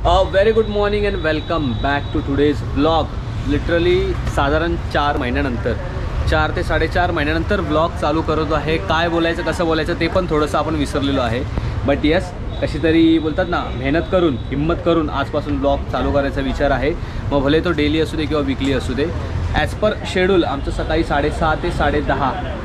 Very good morning and welcome back to today's blog. Literally साधारण 4 महिन्यानंतर 4 ते 4.5 महिन्यानंतर ब्लॉग चालू करतो आहे. काय बोलायचं कसं बोलायचं ते पण थोडंसं आपण विसरलेलो आहे. बट येस, कशी तरी बोलतात ना, मेहनत करून हिम्मत करून आजपासून ब्लॉग चालू करायचा विचार आहे. मग भले तो डेली असू दे किंवा वीकली असू दे. ॲज पर शेड्यूल आमचं सकाळी 6:30 ते 10:30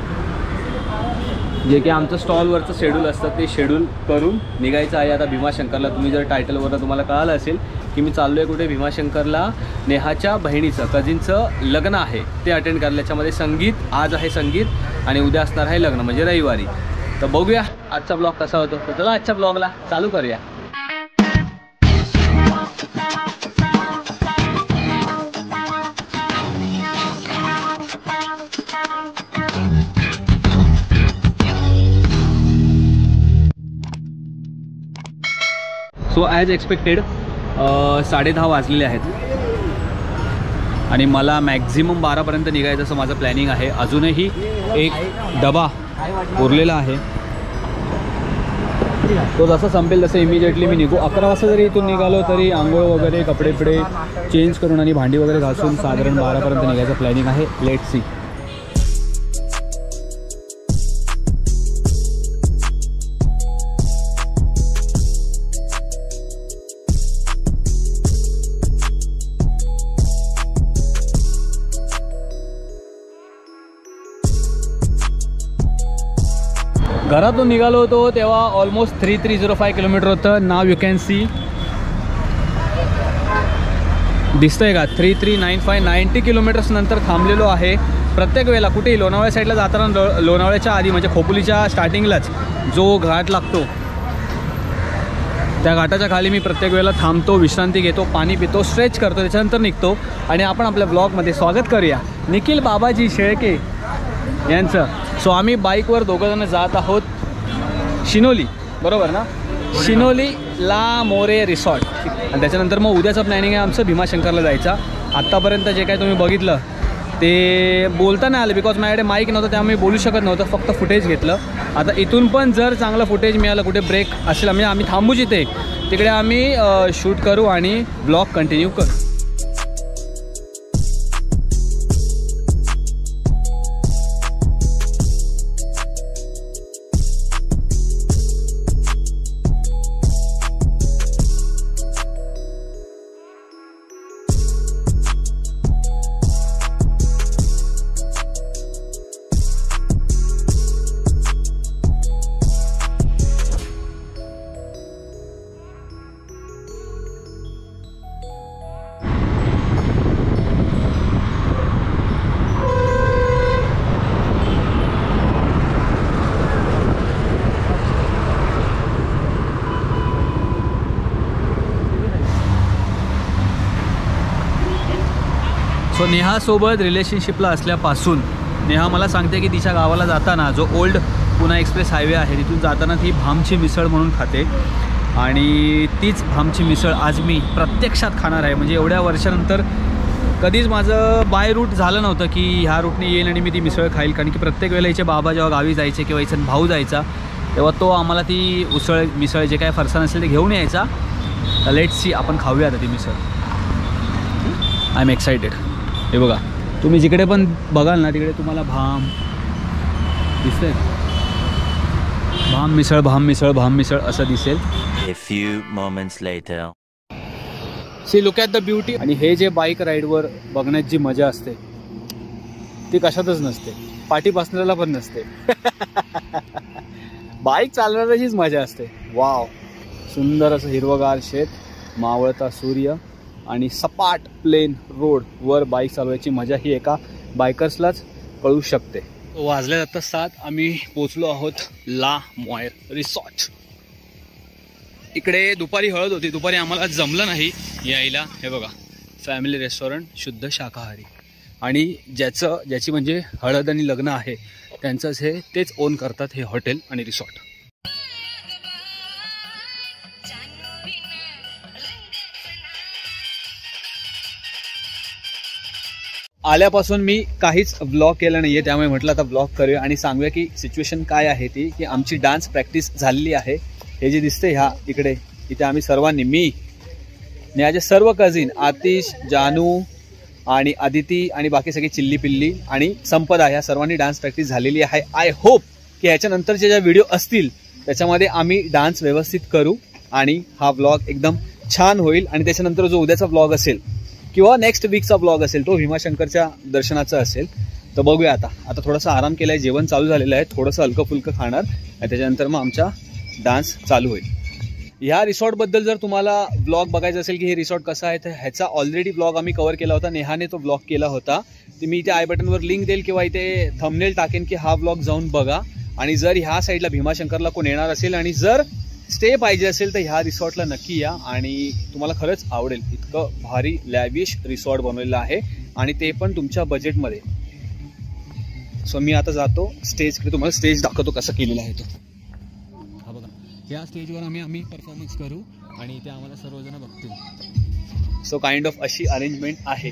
जे की आमचं स्टॉलवरचं शेड्यूल असतं ते शेड्यूल करून निघायचं आहे आता भीमाशंकरला. तुम्ही जर टायटलवरनं तुम्हाला कळालं असेल की मी चाललो आहे कुठे, भीमाशंकरला. नेहाच्या बहिणीचं कझिनचं लग्न आहे ते अटेंड करायला. याच्यामध्ये संगीत, आज आहे संगीत आणि उद्या असणार आहे लग्न म्हणजे रविवारी. तर बघूया आजचा ब्लॉग कसा होतो. तर चला आजच्या ब्लॉगला चालू करूया. सो ॲज एक्सपेक्टेड 10:30 वाजलेले आहेत आणि मला मॅक्झिमम 12पर्यंत निघायचं असं माझं प्लॅनिंग आहे. अजूनही एक डबा उरलेला आहे, तो जसा संपेल तसं इमिजिएटली मी निघू. 11 वाजता जरी इथून निघालो तरी आंघोळ वगैरे कपडे चेंज करून आणि भांडी वगैरे घासून साधारण 12पर्यंत निघायचं प्लॅनिंग आहे. Let's see. घरातून निघालो होतो तेव्हा ऑलमोस्ट 3305 किलोमीटर होतं. नाव यू कॅन सी, दिसतंय का 3395. 90 किलोमीटर्स नंतर थांबलेलो आहे. प्रत्येक वेळेला कुठेही लोणावळ्या साईडला जाताना, लोणावळ्याच्या आधी म्हणजे खोपोलीच्या स्टार्टिंगलाच जो घाट लागतो त्या घाटाच्या खाली मी प्रत्येक वेळेला थांबतो, विश्रांती घेतो, पाणी पितो, स्ट्रेच करतो, त्याच्यानंतर निघतो. आणि आपण आपल्या ब्लॉगमध्ये स्वागत करूया निखिल बाबाजी शेळके यांचं. सो आम्ही बाईकवर दोघंजणं जात आहोत शिनोली, बरोबर ना, शिनोली ला मोरे रिसॉर्ट. आणि त्याच्यानंतर मग उद्याचं प्लॅनिंग आहे आमचं भीमाशंकरला जायचं. आत्तापर्यंत जे काय तुम्ही बघितलं ते बोलता नाही आलं बिकॉज माझ्याकडे माईक नव्हतं, त्यामुळे बोलू शकत नव्हतं, फक्त फुटेज घेतलं. आता इथून पण जर चांगलं फुटेज मिळालं, कुठे ब्रेक असेल म्हणजे आम्ही थांबूच इथे, तिकडे आम्ही शूट करू आणि ब्लॉग कंटिन्यू करू. सो नेहासोबत रिलेशनशिपला असल्यापासून नेहा मला सांगते की तिच्या गावाला जाताना जो ओल्ड पुणा एक्सप्रेस हायवे आहे तिथून जाताना ती भामची मिसळ म्हणून खाते. आणि तीच भामची मिसळ आज मी प्रत्यक्षात खाणार आहे. म्हणजे एवढ्या वर्षानंतर कधीच माझं बाय रूट झालं नव्हतं की ह्या रूटने येईल आणि मी ती मिसळ खाईल. कारण की प्रत्येक वेळेला हिचे बाबा जेव्हा गावी जायचे किंवा हिचा भाऊ जायचा तेव्हा तो आम्हाला ती मिसळ जे काय फरसाण असेल ते घेऊन यायचा. लेट्स सी, आपण खाऊया आता ती मिसळ. I am excited. हे बघा, तुम्ही जिकडे पण बघाल ना तिकडे तुम्हाला भाम दिसतंय. भाम मिसळ, भाम मिसळ, भाम मिसळ असं दिसेल. A few moments later. See look at the beauty. आणि हे जे बाईक राईडवर बघण्यात जी मजा असते ती कशातच नसते, पाठी बसण्याला पण नसते. बाईक चालवण्याचीच मजा असते. वाव, सुंदर असं हिरवगार शेत, मावळता सूर्य आणि सपाट प्लेन रोडवर बाईक चालवायची मजा ही एका बायकर्सलाच कळू शकते. वाजल्या जातात 7. आम्ही पोचलो आहोत ला मोयर रिसॉर्ट. इकडे दुपारी हळद होती, दुपारी आम्हाला जमलं नाही यायला. हे बघा, फॅमिली रेस्टॉरंट, शुद्ध शाकाहारी. आणि ज्याची म्हणजे हळद आणि लग्न आहे त्यांचंच हे, तेच ओन करतात हे हॉटेल आणि रिसॉर्ट. आल्यापासून मी काहीच व्लॉग केला नाही आहे, त्यामुळे म्हटलं आता व्लॉग करूया आणि सांगूया की सिच्युएशन काय आहे ती. की आमची डान्स प्रॅक्टिस झालेली आहे. हे जे दिसते ह्या इकडे, इथे आम्ही सर्वांनी, मी नेहाचे सर्व कझिन आतिश, जानू आणि आदिती आणि बाकी सगळी चिल्ली पिल्ली आणि संपदा ह्या सर्वांनी डान्स प्रॅक्टिस झालेली आहे. आय होप की ह्याच्यानंतरचे ज्या व्हिडिओ असतील त्याच्यामध्ये आम्ही डान्स व्यवस्थित करू आणि हा व्लॉग एकदम छान होईल. आणि त्याच्यानंतर जो उद्याचा व्लॉग असेल किंवा नेक्स्ट वीकचा व्लॉग असेल तो भीमाशंकरच्या दर्शनाचा असेल. तर बघूया आता थोडासा आराम केला आहे, जेवण चालू झालेलं आहे, थोडंसं हलकं फुलकं खाणार आणि त्याच्यानंतर मग आमचा डान्स चालू होईल. ह्या रिसॉर्टबद्दल जर तुम्हाला व्लॉग बघायचं असेल की हे रिसॉर्ट कसं आहे तर ह्याचा ऑलरेडी व्लॉग आम्ही कव्हर केला होता. नेहाने तो व्लॉग केला होता. ते मी इथे आय बटनवर लिंक देईल किंवा इथे थंबनेल टाकेन की हा व्लॉग जाऊन बघा. आणि जर ह्या साईडला भीमाशंकरला कोण येणार असेल आणि जर स्टे पाहिजे असेल तर ह्या रिसॉर्टला नक्की या आणि तुम्हाला खरंच आवडेल. इतकं भारी लॅविश रिसॉर्ट बनवलेलं आहे आणि ते पण तुमच्या बजेटमध्ये. सो मी आता जातो स्टेजकडे, तुम्हाला स्टेज दाखवतो कसं केलेलं आहे तो. हा बघा, या स्टेजवर आम्ही परफॉर्मन्स करू आणि ते आम्हाला सर्वजण बघतील. सो काइंड ऑफ अशी अरेंजमेंट आहे.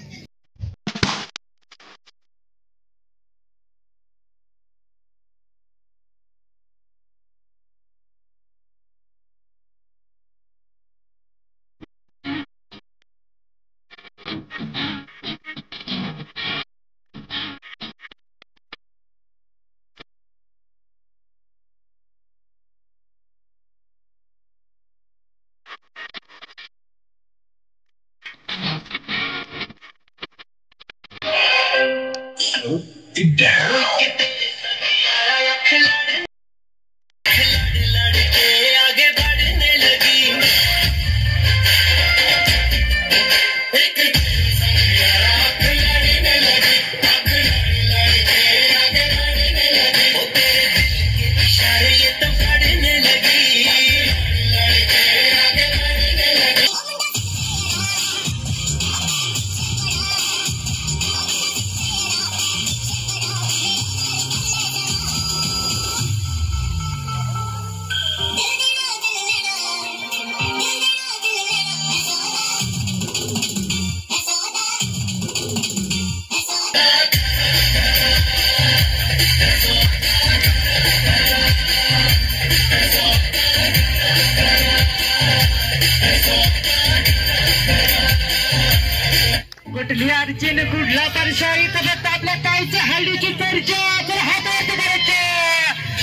कुठली अडचण कुठला परशाई तर आपल्या कायचे हल्लीची चर्चा तर हातात करायचे.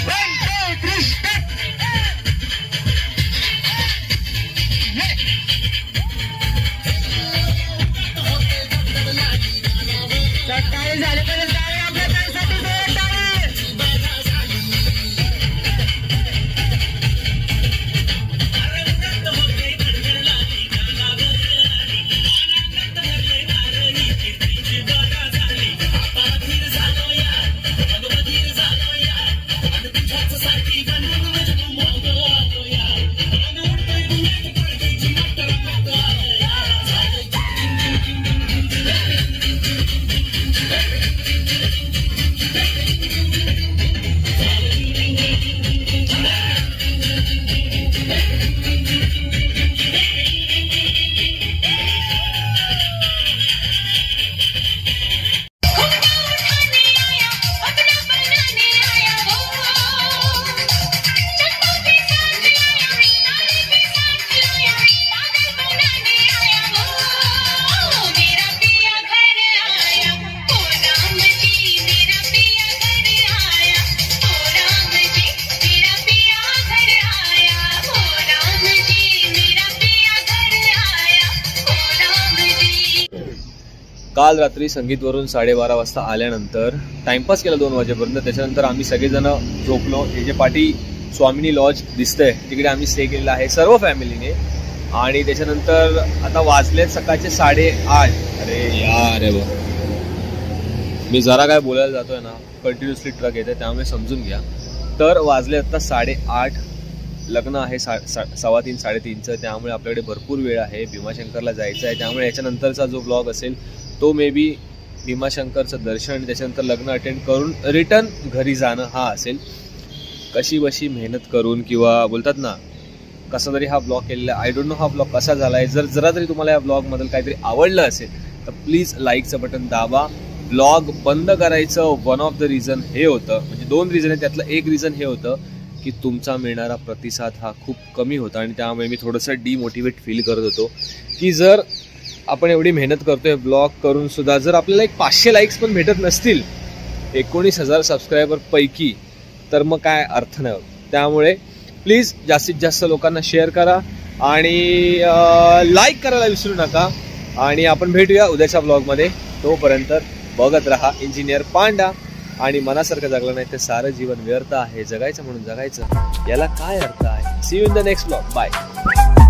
1 2 3 स्टार्ट. सकाळी झाले तर आपल्या ताईसाठी काल रात्री संगीतवरून 12:30 वाजता आल्यानंतर टाइमपास केला 2 वाजेपर्यंत. त्याच्यानंतर आम्ही सगळेजण झोपलो. हे जे पाठी स्वामिनी लॉज दिसतंय तिकडे आम्ही स्टे केलेला आहे सर्व फॅमिलीने. आणि त्याच्यानंतर आता वाजले सकाळचे 8:30. अरे यार रे बघ, मी जरा काय बोलायला जातोय ना, कंटिन्युअसली ट्रक येते त्यामुळे समजून घ्या. तर वाजले आता 8:30. लग्न आहे 3:15 3:30चं, त्यामुळे आपल्याकडे भरपूर वेळ आहे. भीमाशंकरला जायचं आहे, त्यामुळे याच्यानंतरचा जो व्लॉग असेल तो मे बी भीमाशंकरचं दर्शन त्याच्यानंतर लग्न अटेंड करून रिटर्न घरी जाणं हा असेल. कशी बशी मेहनत करून किंवा बोलतात ना कसा तरी हा ब्लॉग केलेला आहे. आय डोंट नो हा ब्लॉग कसा झाला आहे. जरा तरी तुम्हाला या ब्लॉगमधलं काहीतरी आवडलं असेल तर प्लीज लाईकचं बटन दाबा. ब्लॉग बंद करायचं वन ऑफ द रिझन हे होतं, म्हणजे 2 रिझन आहे त्यातलं एक रिझन हे होतं की तुमचा मिळणारा प्रतिसाद हा खूप कमी होता आणि त्यामुळे मी थोडंसं डिमोटिवेट फील करत होतो की जर आपण एवढी मेहनत करतोय ब्लॉग करून सुद्धा जर आपल्याला एक 500 लाईक्स पण भेटत नसतील 19,000 सबस्क्रायबर पैकी, तर मग काय अर्थ नाही होत. त्यामुळे प्लीज जास्तीत जास्त लोकांना शेअर करा आणि लाईक करायला विसरू नका. आणि आपण भेटूया उद्याच्या ब्लॉगमध्ये. तोपर्यंत बघत राहा इंजिनियर पांडा. आणि मनासारखं जगलं नाही तर सारं जीवन व्यर्थ आहे. जगायचं म्हणून जगायचं, याला काय अर्थ आहे. See you in the next blog. Bye.